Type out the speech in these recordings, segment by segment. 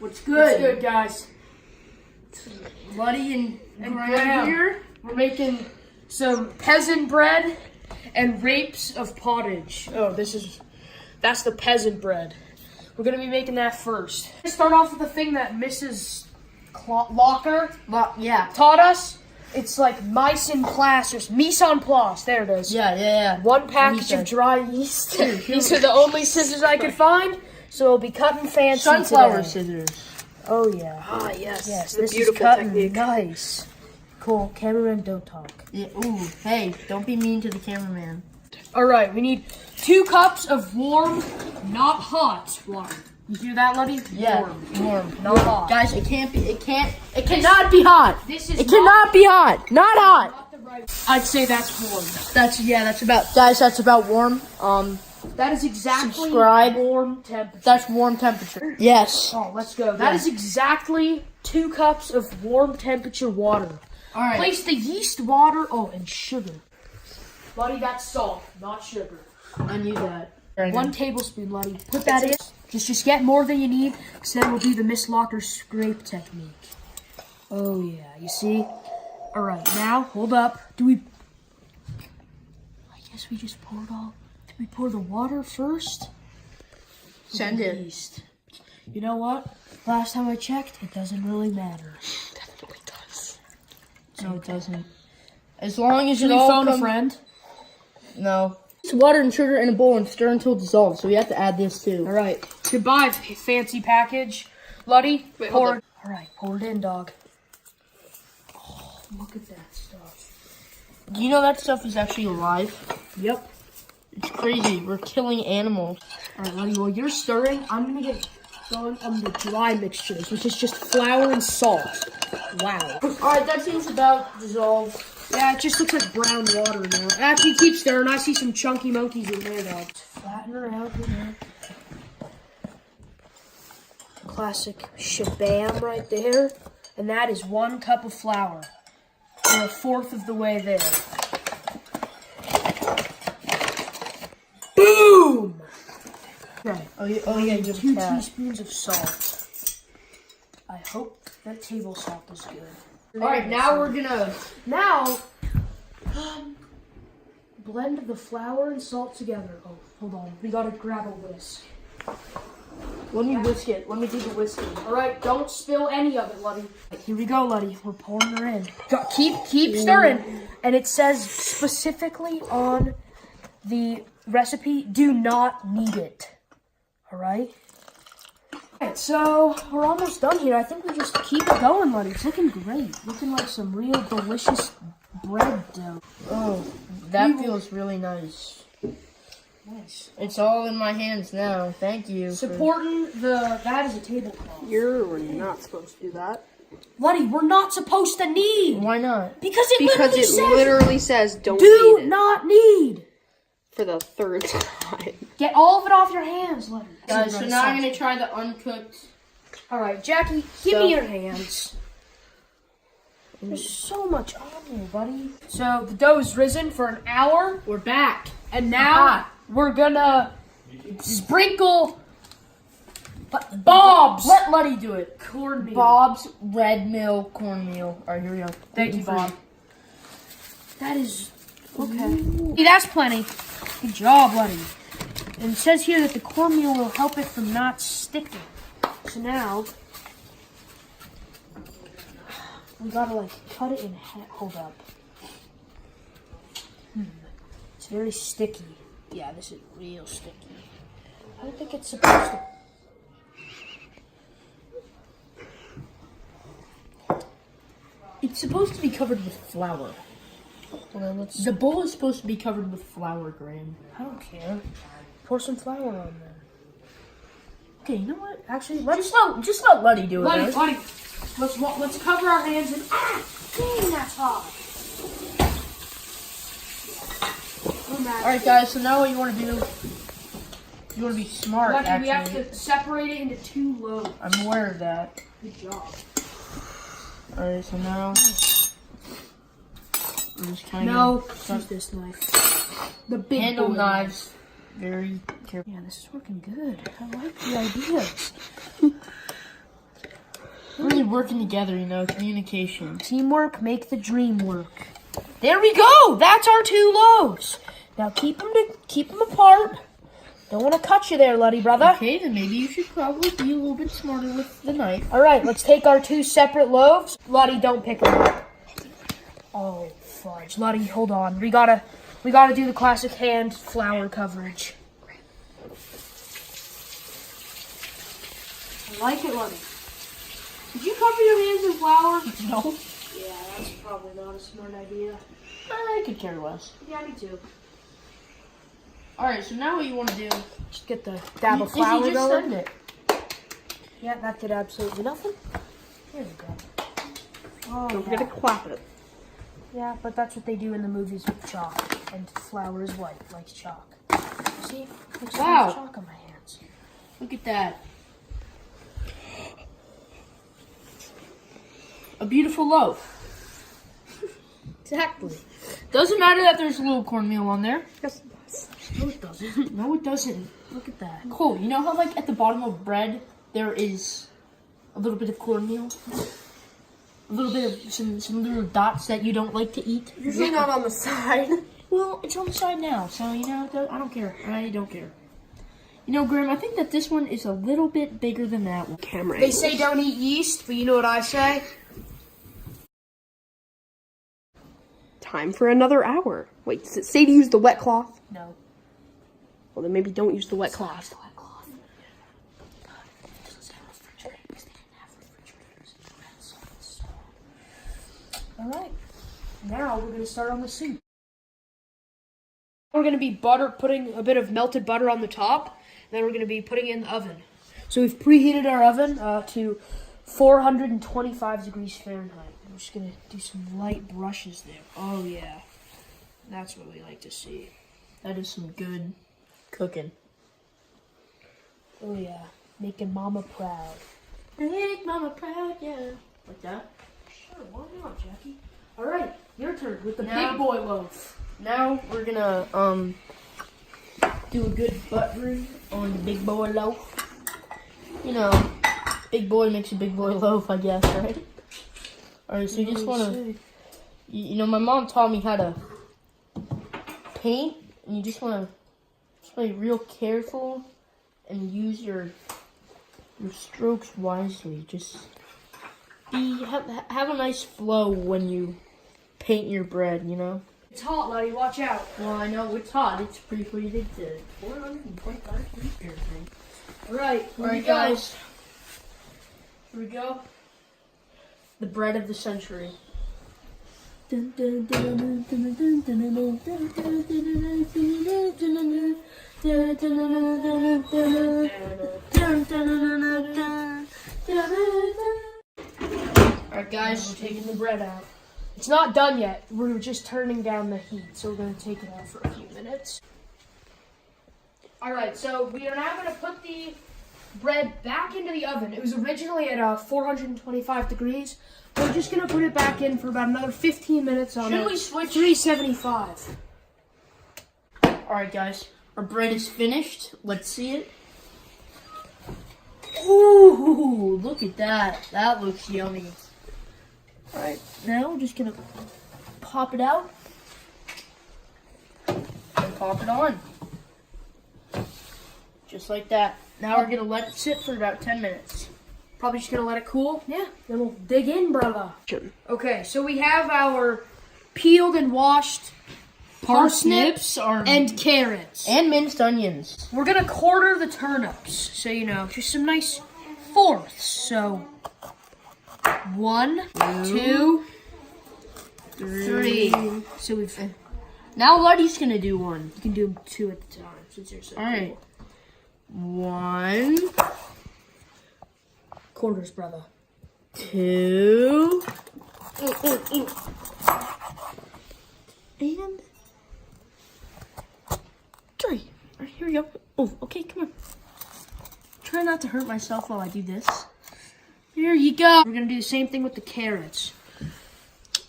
What's good? What's good, guys? Luddy and Graham here. We're making some peasant bread and rapes of pottage. Oh, that's the peasant bread. We're gonna be making that first. Start off with the thing that Mrs. Locker taught us. It's like mise en place, there it is. Yeah. One package of dry yeast. These are the only scissors I could find, so we'll be cutting fancy Sunflower today. scissors. Oh yeah. Ah, yes. Yes, The this beautiful is cutting technique. nice. Cool. Cameraman, don't talk. Yeah, ooh, hey, don't be mean to the cameraman. All right, we need 2 cups of warm, not hot water. You hear that, Luddy? Yeah, warm, not hot. Guys, it cannot be hot. This is It cannot be hot. Not hot. not the right. I'd say that's warm. That's about warm. That is exactly Subscribe. warm temperature. That's warm temperature. Yes. Oh, let's go. That is exactly 2 cups of warm temperature water. All right. Place the yeast, water, and sugar. Luddy, that's salt, not sugar. I knew that. 1 tablespoon, Luddy. Put that in. Just get more than you need, because then we'll do the Miss Locker scrape technique. Oh yeah, you see? All right, now hold up. I guess we just pour it all. Did we pour the water first? Send it. Yeast. You know what? Last time I checked, it doesn't really matter. It definitely does. No, it doesn't. As long as Should it we all phone a comes- friend? No. It's water and sugar in a bowl and stir until it dissolves. So we have to add this too. All right. Goodbye, fancy package. Luddy, Wait, pour hold it. All right, pour it in, dog. Oh, look at that stuff. Do you know that stuff is actually alive? Yep. It's crazy. We're killing animals. All right, Luddy, while you're stirring, I'm going to get going on the dry mixtures, which is just flour and salt. Wow. All right, that seems about dissolved. Yeah, it just looks like brown water now. Actually, keep stirring. I see some chunky monkeys in there, dog. Flatten her out here. Classic shabam right there. And that is 1 cup of flour. We're 1/4 of the way there. Boom! Right. Oh yeah, you have 2 a cat. teaspoons of salt. I hope that table salt is good. All right, now we're gonna. Now, blend the flour and salt together. Oh, hold on. We gotta grab a whisk. Let me whisk it. Let me do the whisking. All right, don't spill any of it, Luddy. Here we go, Luddy. We're pouring her in. Keep stirring. And it says specifically on the recipe, do not knead it. All right? All right, so we're almost done here. I think we just keep it going, Luddy. It's looking great. Looking like some real delicious bread dough. Oh, that feels really nice. Nice. It's all in my hands now. Thank you. Supporting that is a tablecloth. You're not supposed to do that. Luddy, we're not supposed to knead. Why not? Because it Literally says don't do eat it not knead. for the 3rd time. Get all of it off your hands, Luddy. Guys, so now I'm gonna try the uncooked. All right, Jackie, give me your hands. There's so much on here, buddy. So the dough is risen for an hour, We're back. and now we're gonna sprinkle Bob's. Let Luddy do it. Cornmeal. Bob's red mill cornmeal. All right, here we go. Thank you, Bob. That is okay. See, that's plenty. Good job, Luddy. And it says here that the cornmeal will help it from not sticking. So now we gotta cut it in half. Hold up. It's very sticky. Yeah, this is real sticky. I don't think it's supposed to. It's supposed to be covered with flour. Hold on, The bowl is supposed to be covered with flour, Graham. I don't care. Pour some flour on there. Okay, you know what? Actually, let's Just let Luddy do it. Luddy, right? Luddy, let's cover our hands and dang, that's hot. All right, guys. So now what you want to do? You want to be smart. Lucky, we have actually, to separate it into 2 loaves. I'm aware of that. Good job. All right, so now we're just kind No, of use this knife. The big handle boy knives very careful. Yeah, this is working good. I like the ideas. working together, you know, communication. Teamwork make the dream work. There we go. That's our 2 loaves. Now keep them apart. Don't want to cut you there, Luddy, brother. Okay, then maybe you should probably be a little bit smarter with the knife. All right, let's take our 2 separate loaves. Luddy, don't pick them up. Oh, fudge. Luddy, hold on. We gotta do the classic hand flour coverage. I like it, Luddy. Did you cover your hands in flour? No. Yeah, that's probably not a smart idea. I could care less. Yeah, me too. Alright, so now what you want to do... Just get the dab of is flour you just going. send it. Yeah, that did absolutely nothing. Here we go. Oh, Don't forget to clap it. Yeah, but that's what they do in the movies with chalk. And flour is white, like chalk. See? Looks Wow. like chalk on my hands. Look at that. A beautiful loaf. Exactly. Doesn't matter that there's a little cornmeal on there. Yes. No, it doesn't. No, it doesn't. Look at that. Cool. You know how, like, at the bottom of bread, there is a little bit of cornmeal? A little bit of some little dots that you don't like to eat? Usually not on the side. Well, it's on the side now, so, you know, I don't care. I don't care. You know, Grim, I think that this one is a little bit bigger than that one. Camera They angles. say don't eat yeast, but you know what I say? Time for another hour. Wait, does it say to use the wet cloth? No. Well, then maybe don't use the wet cloth. All right. Now we're gonna start on the soup. We're gonna be putting a bit of melted butter on the top, and then we're gonna be putting it in the oven. So we've preheated our oven to 425 degrees Fahrenheit. I'm just gonna do some light brushes there. Oh yeah, that's what we like to see. That is some good cooking. Oh yeah, making Mama proud. Make Mama proud, yeah. Like that? Sure, why not, Jackie? All right, your turn with the Now- big boy loaf. Now we're gonna do a good buttering on the big boy loaf. You know, big boy makes a big boy loaf, I guess, right? Alright, so you just wanna, you know, my mom taught me how to paint, and you just wanna be real careful and use your strokes wisely. Just have a nice flow when you paint your bread, you know? It's hot, Luddy. Watch out. Well, I know it's hot. It's preheated to 425 degrees Fahrenheit. All right, All right, guys. Here we go. The bread of the century. Alright, guys, We're taking the bread out. It's not done yet. We're just turning down the heat, so we're going to take it out for a few minutes. All right, so we are now going to put the bread back into the oven. It was originally at 425 degrees. We're just going to put it back in for about another 15 minutes on Should we switch? 375. Alright, guys. Our bread is finished. Let's see it. Ooh, look at that. That looks yummy. Alright, now we're just gonna pop it out and pop it on. Just like that. Now we're gonna let it sit for about 10 minutes. Probably just going to let it cool. Yeah, then we'll dig in, brother. Okay, so we have our peeled and washed parsnips and carrots. and minced onions. We're gonna quarter the turnips, so you know, just some nice fourths. So 1, 2, 3. So we've Now Luddy's gonna do one. you can do 2 at the time since you're so Alright. 1, quarters, brother. 2, and 3. Alright, here we go. Oh, okay, come on. Try not to hurt myself while I do this. Here you go. We're gonna do the same thing with the carrots.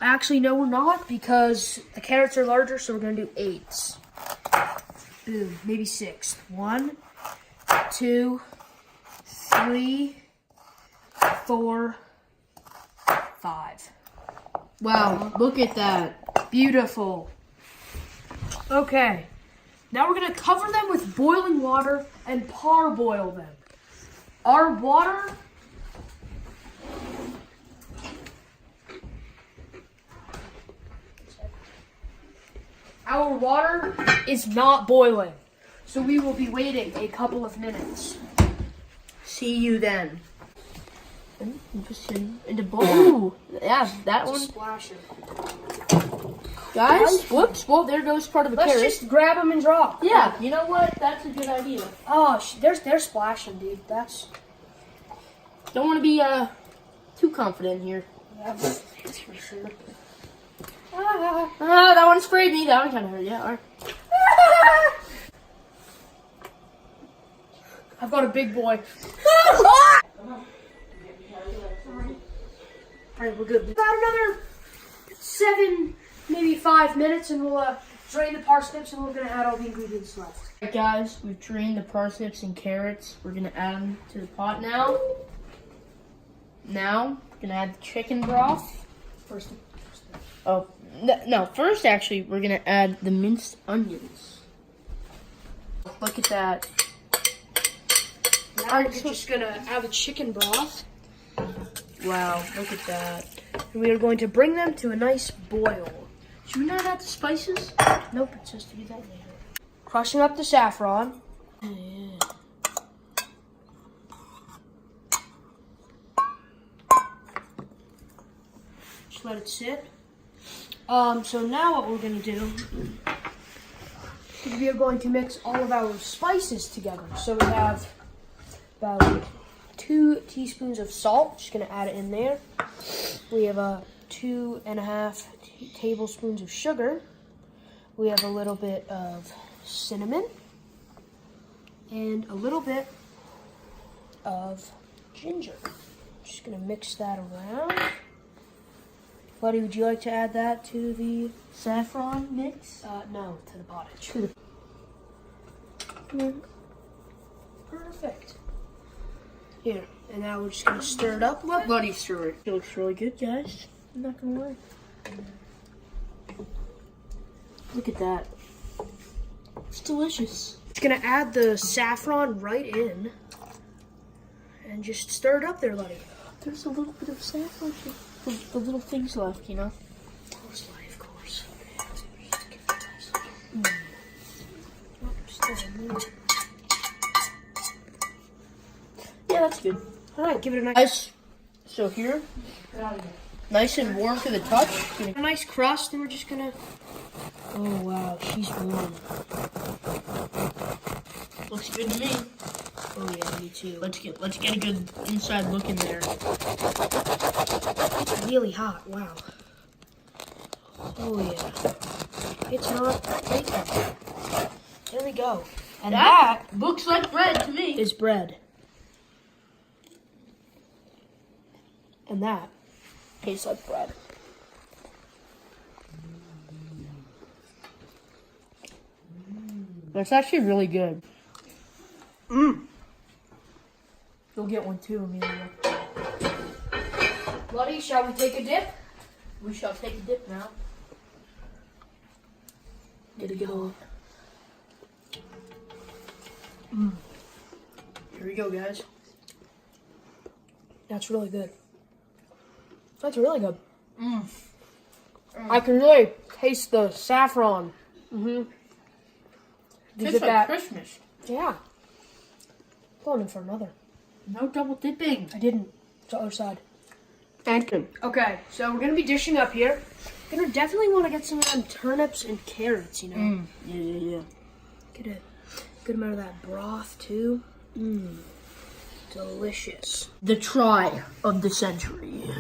Actually, no, we're not because the carrots are larger, so we're gonna do 8s. Ooh, maybe 6. 1, 2, 3, 4, 5. Wow, look at that. Beautiful. Okay. Now we're going to cover them with boiling water and parboil them. Our water is not boiling. So we will be waiting a couple of minutes. See you then. And just in the bowl. Ooh, yeah, that one. Splash it. Guys, whoops. Well, there goes part of the Let's carrot. just grab them and drop. Yeah, you know what? That's a good idea. Oh, they're splashing, dude. That's Don't want to be too confident here. that's for sure. That one sprayed me. That one kind of hurt. Yeah, all right. I've got a big boy. Alright, we're good. About another 7, maybe 5 minutes, and we'll drain the parsnips, and we're gonna add all the ingredients left. Alright, guys, we've drained the parsnips and carrots. We're gonna add them to the pot now. Now, we're gonna add the chicken broth. First. Oh, no. First, actually, we're gonna add the minced onions. Look at that. Now we're just gonna add the chicken broth. Wow, look at that. And we are going to bring them to a nice boil. Should we not add the spices? Nope, it's just to do that later. Crushing up the saffron. Yeah. Just let it sit. So now what we're going to do is we are going to mix all of our spices together. So we have about 2 teaspoons of salt. Just going to add it in there. We have 2.5 tablespoons of sugar. We have a little bit of cinnamon and a little bit of ginger. Just going to mix that around. Buddy, would you like to add that to the Saffron mix? no, to the pottage. To the... Perfect. Here, and now we're just gonna stir it up. Let Buddy stir it. It looks really good, guys. I'm not gonna lie. Look at that. It's delicious. Just gonna add the saffron right in, and just stir it up there, Luddy. There's a little bit of saffron. The little things left, you know. Of course, Luddy, of course. Yeah, that's good. All right, give it a nice. Guys, so here, nice and warm to the touch. A nice crust, and we're just gonna. Oh wow, she's warm. Looks good to me. Oh yeah, me too. Let's get a good inside look in there. It's really hot. Wow. Oh yeah. It's not bacon. There we go. And that looks like bread to me. is bread. And that tastes like bread. That's actually really good. Mmm. You'll get one too, Amelia. Luddy, shall we take a dip? We shall take a dip now. Get a good old. Here we go, guys. That's really good. That's really good. Mmm. I can really taste the saffron. Mm-hmm. You Tastes get like that? Christmas. Yeah. Going in for another. No double dipping. I didn't. It's the other side. And good. Okay, so we're gonna be dishing up here. Gonna definitely want to get some of them turnips and carrots, you know. Yeah. Get a good amount of that broth too. Delicious. The try of the century.